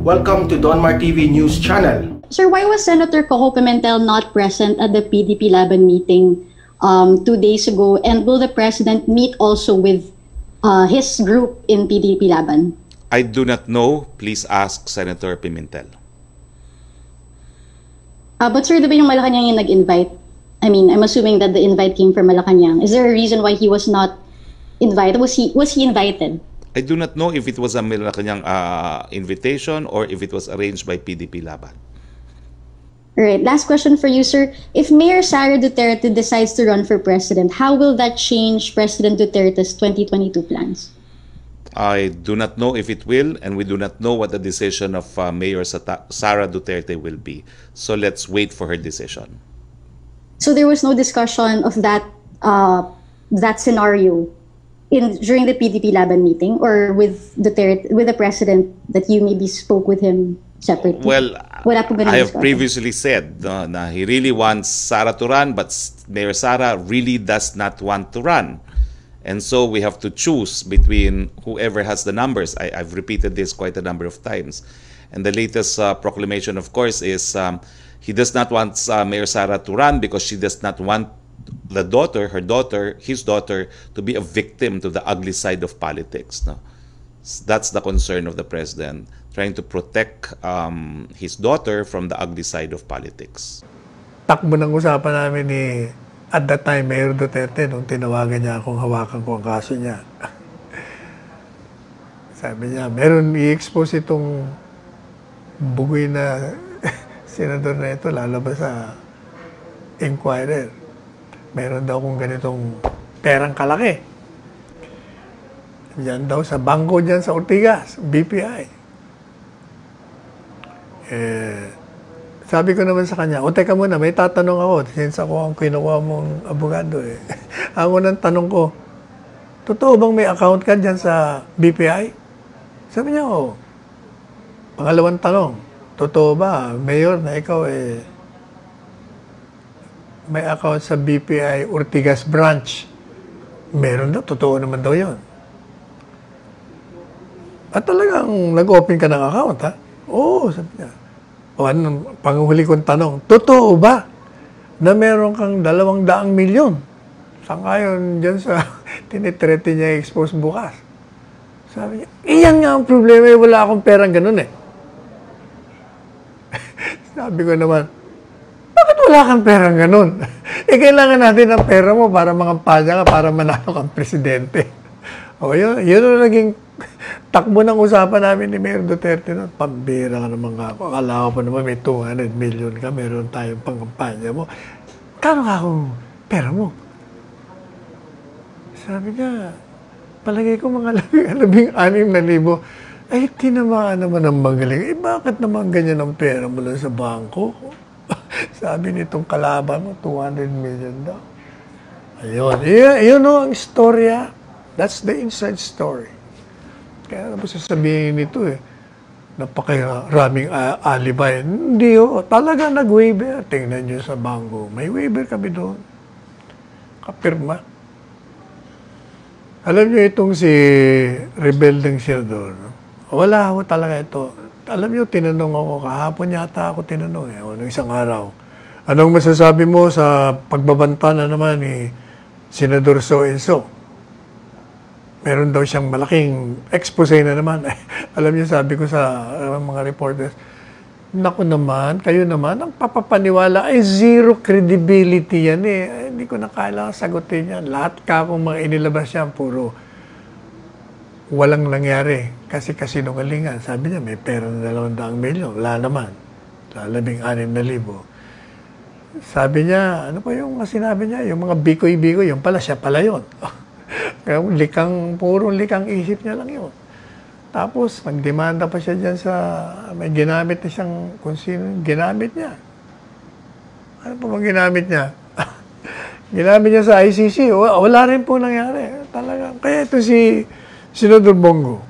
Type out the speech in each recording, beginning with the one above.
Welcome to Donmar TV News Channel. Sir, why was Senator Coco Pimentel not present at the PDP Laban meeting 2 days ago? And will the President meet also with his group in PDP Laban? I do not know. Please ask Senator Pimentel. But sir, di ba yung Malacanang yung nag-invite? I mean, I'm assuming that the invite came from Malacanang. Is there a reason why he was not invited? Was he invited? I do not know if it was a Malacanang invitation or if it was arranged by PDP Laban. All right, last question for you, sir. If Mayor Sara Duterte decides to run for president, how will that change President Duterte's 2022 plans? I do not know if it will, and we do not know what the decision of Mayor Sara Duterte will be. So let's wait for her decision. So there was no discussion of that scenario during the PDP Laban meeting, or with Duterte, with the president, that you maybe spoke with him separately? Well, I have previously said na he really wants Sara to run, but Mayor Sara really does not want to run. And so we have to choose between whoever has the numbers. I've repeated this quite a number of times. And the latest proclamation, of course, is he does not want Mayor Sara to run because she does not want his daughter, to be a victim to the ugly side of politics. No? That's the concern of the president, trying to protect his daughter from the ugly side of politics. Takbo ng usapan namin ni, at that time, Mayor Duterte, nung tinawagan niya akong hawakan ko ang kaso niya. Sabi niya, meron i-expose itong bugoy na senador na ito, lalabas sa Inquirer. Meron daw kung ganitong perang kalaki. Diyan daw sa bangko dyan sa Ortigas, BPI. Sabi ko naman sa kanya, teka muna, may tatanong ako. Since ako ang kinuha mong abogado eh. Ang unang tanong ko, totoo bang may account ka dyan sa BPI? Sabi niya, oo. Pangalawang tanong, totoo ba, Mayor, na ikaw may account sa BPI Ortigas branch? Meron daw, totoo naman daw yun. At talagang nag-open ka ng account, ha? Oo, sabi niya. Anong panghuli kong tanong, totoo ba na meron kang 200 milyon? Saan kayon dyan sa tinitrete niya expose bukas? Sabi niya, iyan nga ang problema, wala akong perang ganun eh. Sabi ko naman, bakit wala kang perang ganun? Kailangan natin ng pera mo para mangampanya ka, para manalo kang presidente. Yun ang naging takbo ng usapan namin ni Mayor Duterte. No? Pambira ka naman nga ako. Akala ko pa naman may 200 million ka, meron tayong pangampanya mo. Kano nga akong pera mo? Sabi niya, palagay ko mga 16,000. Ay, tinamaan naman ang magaling. Bakit naman ganyan ang pera mo lang sa bangko? Sabi nitong kalaban mo, 200 million daw. Ayun. Yun ang istorya. That's the inside story. Kaya ano sasabihin nito napakaraming alibay. Hindi talaga nag-waiver. Tingnan nyo sa bangko. May waiver kami doon. Kapirma. Alam nyo itong si rebeldeng senador. Wala ako talaga ito. Alam nyo, tinanong ako, kahapon yata ako tinanong noong isang araw. Anong masasabi mo sa pagbabanta na naman ni Senador So-and-so? Meron daw siyang malaking expose na naman. Alam niyo, sabi ko sa mga reporters, naku naman, kayo naman, ang papapaniwala ay zero credibility yan eh. Hindi ko na kailangan sagutin yan. Lahat ka kung mga inilabas yan, puro walang nangyari. Kasi sinungalingan. Sabi niya, may pera na 200 milyon. Wala naman. Sa 16,000. Sabi niya, ano pa yung sinabi niya? Yung mga bikoy-bikoy, yung pala, siya pala yun. Kaya puro likang isip niya lang yun. Tapos, nagdemanda pa siya dyan sa, may ginamit na siyang, kung sino ginamit niya. Ano pa bang ginamit niya? Ginamit niya sa ICC. Wala rin po nangyari. Talaga. Kaya ito si Senador Bongo.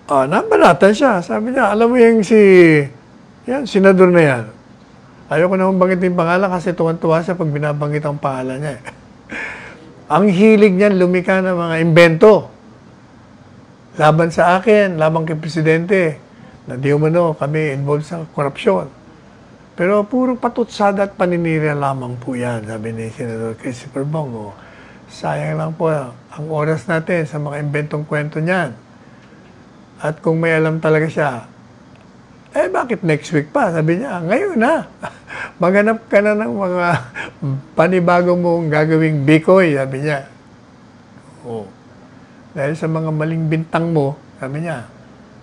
Nabanatan siya. Sabi niya, alam mo yung senador na yan. Ayoko naman banggitin yung pangalan kasi tuwan-tuwa siya pag binabanggit ang pangalan niya. Ang hilig niyan lumika ng mga imbento. Laban sa akin, laban kay Presidente. na di umano kami involved sa korupsyon. Pero puro patutsada at paninira lamang po yan, sabi ni Senador Christopher Bongo. Sayang lang po ang oras natin sa mga inventong kwento niyan. At kung may alam talaga siya, bakit next week pa? Sabi niya, ngayon na. Maghanap ka na ng mga panibago mong gagawing bikoy, sabi niya. Oh. Dahil sa mga maling bintang mo, sabi niya,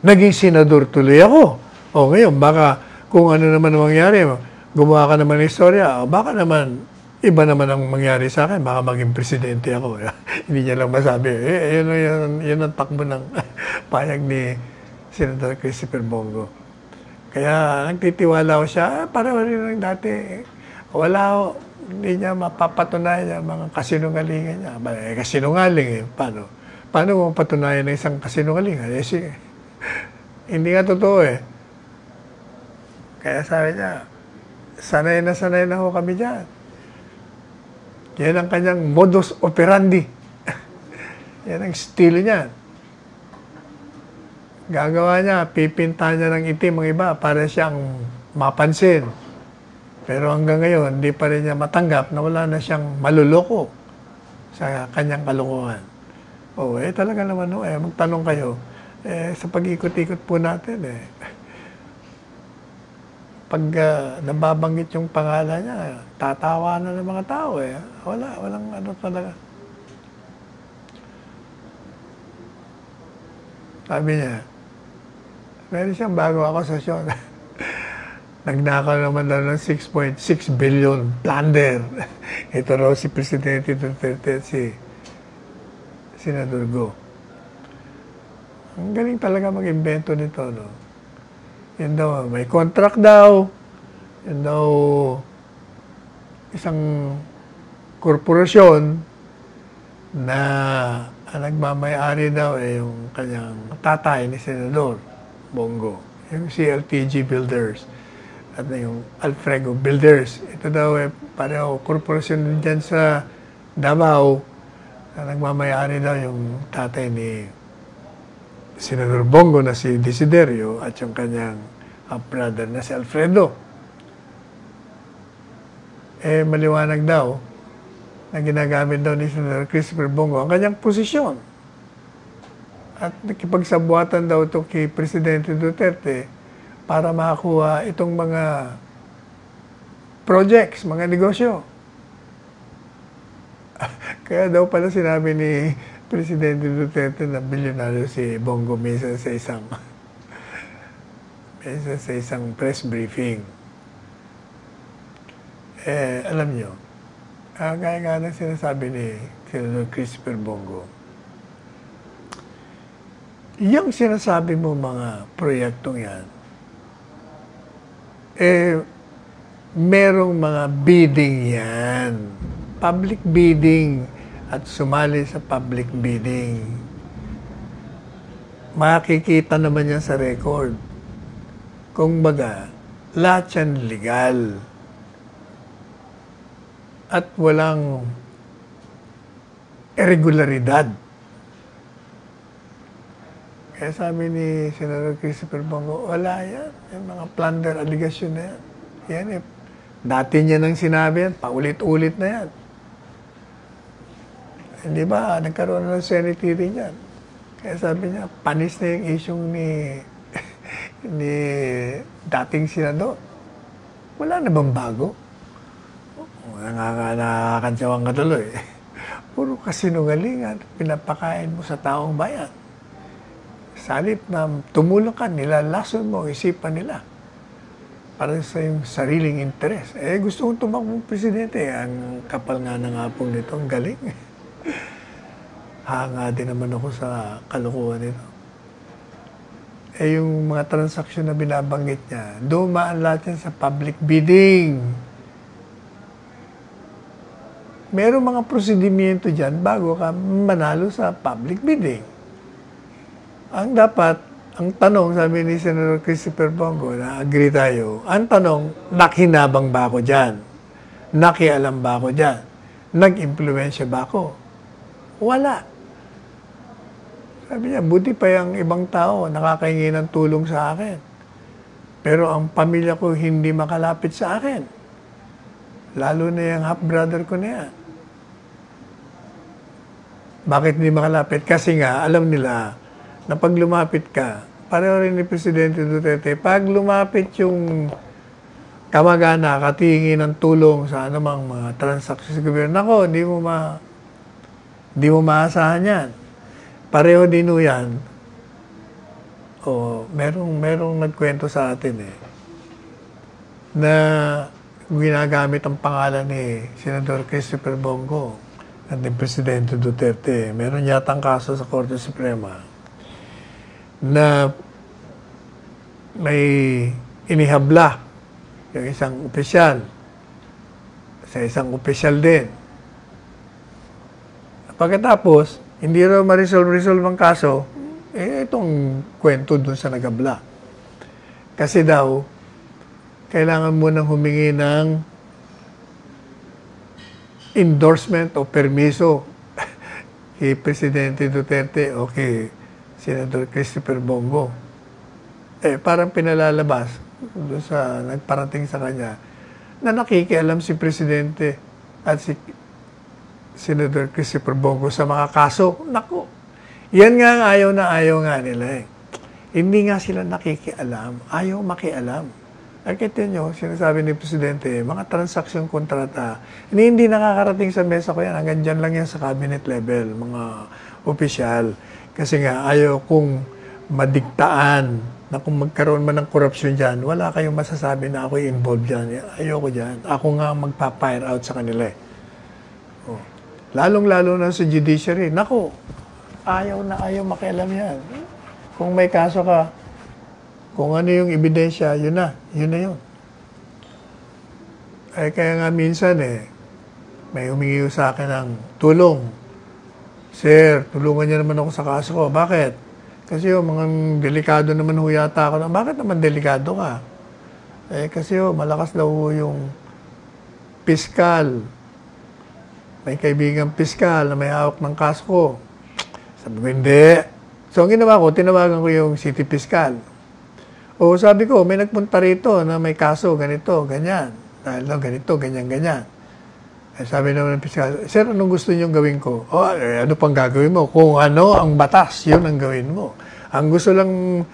naging senador tuloy ako. O ngayon, baka kung ano naman ang mangyari, gumawa ka naman ng istorya, o baka naman, iba naman ang mangyari sa akin, baka maging presidente ako. Hindi niya lang masabi. Yun ang takbo ng payag ni Senator Christopher Bongo. Kaya nagtitiwala ko siya, pareho rin ng dati. Hindi niya mapapatunayan yung mga kasinungalingan niya. Kasinungaling eh, paano? Paano mo patunayan ng isang kasinungalingan? Sige. Hindi nga totoo eh. Kaya sabi niya, sanay na ho kami dyan. Yan ang kanyang modus operandi. Yan ang estilo niya. Gagawa niya, pipinta niya ng itim ang iba para siyang mapansin. Pero hanggang ngayon, hindi pa rin niya matanggap na wala na siyang maluloko sa kanyang kalukuhan. Talaga naman magtanong kayo, sa pag-ikot-ikot po natin pag nababanggit yung pangalan niya, tatawa na ng mga tao walang ano talaga. Sabi niya, meron siyang bago akosasyon. Nagnakaw naman daw ng 6.6 billion plunder. Ito raw si Presidente Duterte at si Senador Go. Ang galing talaga mag-invento nito, no? Yun daw, may contract daw. Yun daw, isang korporasyon na nagmamayari daw yung kanyang tatay ni Senador Bongo, yung CLTG Builders at yung Alfredo Builders. Ito daw pareho korporasyon din dyan sa Davao na nagmamayari daw yung tatay ni Senador Bongo na si Desiderio at yung kanyang brother na si Alfredo. Maliwanag daw na ginagamit daw ni Senador Christopher Bongo ang kanyang posisyon. At nakipagsabuatan daw ito kay Presidente Duterte para makakuha itong mga projects, mga negosyo. Kaya daw pala sinabi ni Presidente Duterte na bilyonaryo si Bongo minsan sa isang press briefing. Alam nyo, gaya nga ng sinasabi ni Senador Christopher Bongo, yung sinasabi mo mga proyektong yan, merong mga bidding yan. Public bidding at sumali sa public bidding. Makikita naman yan sa record. Kung baga, lahat yan legal. At walang irregularidad. Kaya sabi ni Senador Christopher Bongo, wala yan. Yung mga plunder allegation na yan. Yan dati niya nang sinabi yan, paulit-ulit na yan. Hindi ba, nagkaroon na ng Senate hearing yan. Kaya sabi niya, panis na yung isyong ni dating senador. Wala na bang bago? Nakakansawang ka tuloy. Puro kasinungalingan, pinapakain mo sa taong bayan. Salit na tumulong ka, nilalason mo ang isipan nila para sa yung sariling interes. Gusto kong tumakbong presidente. Ang kapal nga ng hapong nito, ang galing. Hanga din naman ako sa kalukuhan nito. Yung mga transaksyon na binabanggit niya, dumaan lahat yan sa public bidding. Merong mga prosedimento dyan bago ka manalo sa public bidding. Ang dapat, ang tanong, sabi ni Senator Christopher Bongo, na agree tayo, ang tanong, nakinabang ba ako dyan? Nakialam ba ako dyan? Nag-impluensya ba ako? Wala. Sabi niya, buti pa yung ibang tao nakakahingi ng tulong sa akin. Pero ang pamilya ko hindi makalapit sa akin. Lalo na yung half-brother ko na yan. Bakit hindi makalapit? Kasi nga, alam nila na pag lumapit ka, pareho rin ni Presidente Duterte, pag lumapit yung kamag-anak at hihingi ng tulong sa anumang mga transaksyon sa gobyerno, nako, hindi mo maasahan yan. Pareho din o yan. Merong nagkwento sa atin na ginagamit ang pangalan ni Senador Christopher Bongo at ni Presidente Duterte. Meron yatang kaso sa Korte Suprema na may inihabla yung isang opisyal sa isang opisyal din. Pagkatapos, hindi raw ma-resolve ang kaso, itong kwento dun sa nagabla. Kasi daw, kailangan mo nang humingi ng endorsement o permiso kay Presidente Duterte o kay Senador Christopher Bongo. Parang pinalalabas doon sa nagparating sa kanya na nakikialam si Presidente at si Senador Christopher Bongo sa mga kaso. Naku, yan nga ang ayaw nga nila Hindi nga sila nakikialam, ayaw makialam. Kita nyo, sinasabi ni Presidente, mga transaksyon kontrata, hindi nakakarating sa mesa ko yan. Hanggang dyan lang yan sa cabinet level, mga opisyal. Kasi nga, ayaw kong madiktaan na kung magkaroon man ng korupsyon dyan, wala kayong masasabi na ako'y involved dyan. Ayoko dyan. Ako nga magpa-fire out sa kanila. Lalong-lalo na sa judiciary. Naku, ayaw makialam yan. Kung may kaso ka, kung ano yung ebidensya, yun na yun. Kaya nga minsan may humingi sa akin ng tulong. Sir, tulungan niyo naman ako sa kaso ko. Bakit? Kasi mga delikado naman yata ako. Bakit naman delikado ka? Kasi malakas daw yung piskal. May kaibigang piskal na may hawak ng kaso ko. Sabi ko, hindi. So, ang ginawa ko, tinawagan ko yung city piskal. Sabi ko, may nagpunta rito na may kaso, ganito, ganyan. Dahil ganito, ganyan. Sabi naman ng piskal, sir, anong gusto niyong gawin ko? Ano pang gagawin mo? Kung ano ang batas, yun ang gawin mo. Ang gusto lang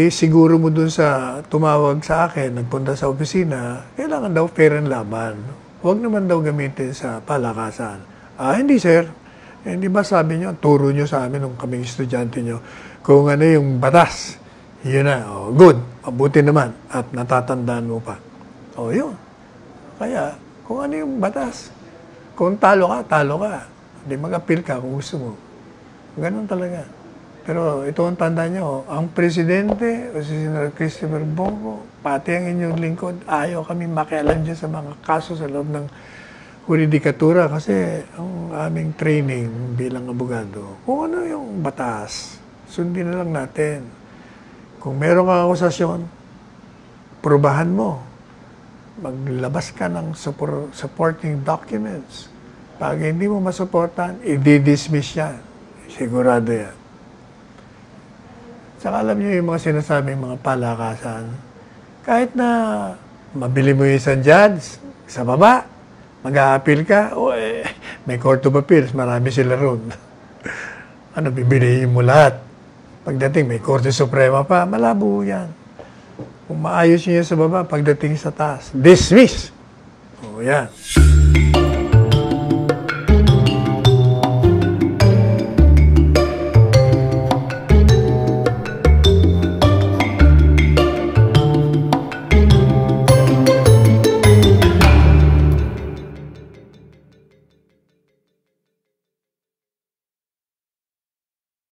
siguro mo dun sa tumawag sa akin, nagpunta sa opisina, kailangan daw fair and laban. Huwag naman daw gamitin sa palakasan. Hindi sir. Hindi ba sabi niyo, turo niyo sa amin nung kaming estudyante niyo, kung ano yung batas. Yun na, good, mabuti naman, at natatandaan mo pa. Yun. Kaya, kung ano yung batas, kung talo ka, hindi mag-appeal ka kung gusto mo. Ganun talaga. Pero ito ang tanda nyo, ang presidente, o si Senator Christopher Bongo, pati ang inyong lingkod, ayaw kami makialam dyan sa mga kaso sa loob ng juridikatura kasi ang aming training bilang abogado, kung ano yung batas, sundin na lang natin. Kung meron kang akusasyon, probahan mo. Maglabas ka ng supporting documents. Pag hindi mo masuportan, i-dismiss yan. Sigurado yan. Saka alam niyo yung mga sinasabing mga palakasan. Kahit na mabili mo yung isang judge sa baba, mag-a-appeal ka, may court of appeals, marami sila ron. Bibilihin mo lahat. Pagdating, may Korte Suprema pa, malabo yan. Kung maayos niya sa baba, pagdating sa taas, dismiss. Yan.